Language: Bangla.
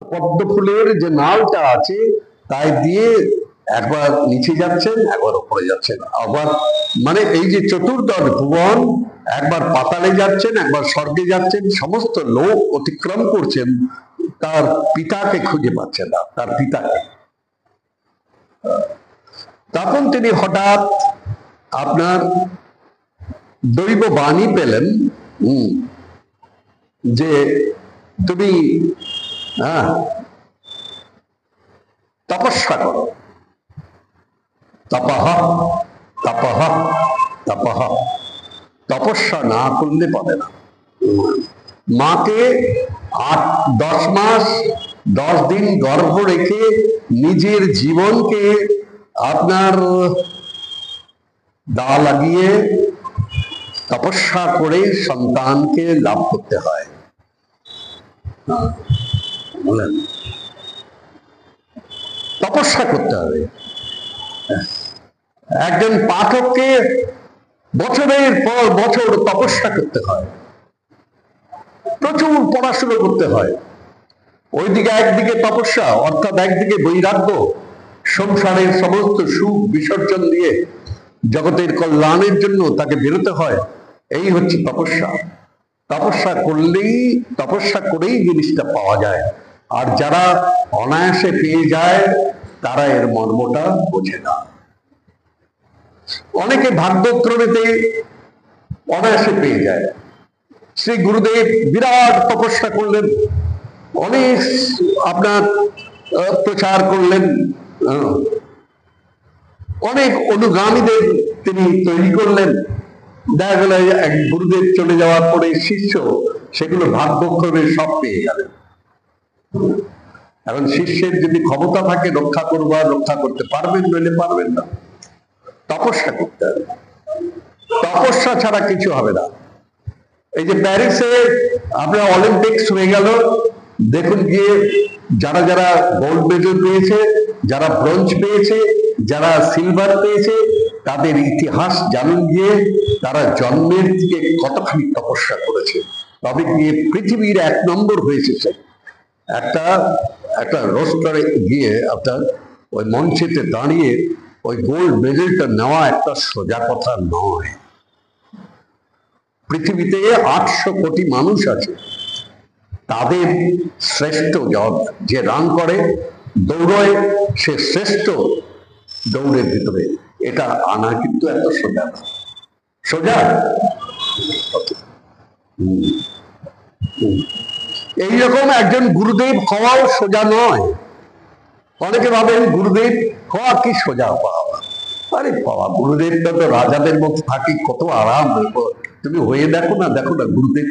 পদ্ম ফুলের যে নালটা আছে তাই দিয়ে একবার নিচে যাচ্ছেন, একবার উপরে যাচ্ছেন, আবার মানে এই যে চতুর্দশ ভুবন, একবার পাতালে যাচ্ছেন, একবার স্বর্গে যাচ্ছেন, সমস্ত লোক অতিক্রম করছেন, তার পিতাকে খুঁজে পাচ্ছেন না, তার পিতাকে। তখন তিনি হঠাৎ আপনার দৈব বাণী পেলেন যে তুমি তপস্যা করো, তপহ তপহ তপহ, তপস্যা না করলে পাবে না। মাকে 10 মাস 10 দিন গর্ভ রেখে নিজের জীবনকে আপনার দা লাগিয়ে তপস্যা করে সন্তানকে লাভ করতে হয়। বলেন, তপস্যা করতে হবে। একজন পাঠককে বছরের পর বছর তপস্যা করতে হয়, প্রচুর পড়াশুনো করতে হয়। ওইদিকে একদিকে তপস্যা, অর্থাৎ একদিকে বৈরাগ্য, সংসারের সমস্ত সুখ বিসর্জন দিয়ে জগতের কল্যাণের জন্য তাকে বেরোতে হয়। এই হচ্ছে তপস্যা। তপস্যা করেই জিনিসটা পাওয়া যায়। আর যারা অনায়াসে পেয়ে যায় তারা এর মর্মটা বোঝে না। অনেকে ভাগ্যক্রমেতে অনায়াসে পেয়ে যায়। শ্রী গুরুদেব বিরাট তপস্যা করলেন, অনেক আপনার প্রচার করলেন, অনেক অনুগামীদের তিনি তৈরি করলেন। দেখা গেল এক গুরুদেব চলে যাওয়ার পরে শিষ্য সেগুলো ভাগ্যক্রমে সব পেয়ে গেলেন। এখন শিষ্যের যদি ক্ষমতা থাকে রক্ষা করবার, রক্ষা করতে পারবেন, নইলে পারবেন না। তপস্যা করতে হবে, তপস্যা ছাড়া কিছু হবে না। এই যে প্যারিসে আপনার অলিম্পিক্স হয়ে গেল, দেখুন গিয়ে যারা যারা গোল্ড মেডেল পেয়েছে, যারা ব্রোঞ্জ পেয়েছে, যারা সিলভার পেয়েছে, তাদের ইতিহাস জানুন গিয়ে তারা জন্মের দিকে কতখানি তপস্যা করেছে, তবে গিয়ে পৃথিবীর 1 নম্বর হয়েছে। সে একটা রোস্টারে গিয়ে আপনার ওই মঞ্চেতে দাঁড়িয়ে ওই গোল্ড মেডেলটা নেওয়া একটা সোজা কথা নয়। পৃথিবীতে 800 কোটি মানুষ আছে, তাদের শ্রেষ্ঠ যে রান করে, দৌড়য়, সে শ্রেষ্ঠ দৌড়ের ভিতরে। এটা আনা কিন্তু এত সোজা না। সোজা এইরকম একজন গুরুদেব হওয়াও সোজা নয়। অনেকে ভাবেন গুরুদেব হওয়া কি সোজা পাওয়া। আরে বাবা, গুরুদেবটা তো রাজাদের মতো থাকি, কত আরাম। তুমি হয়ে দেখো না, দেখো না গুরুদেব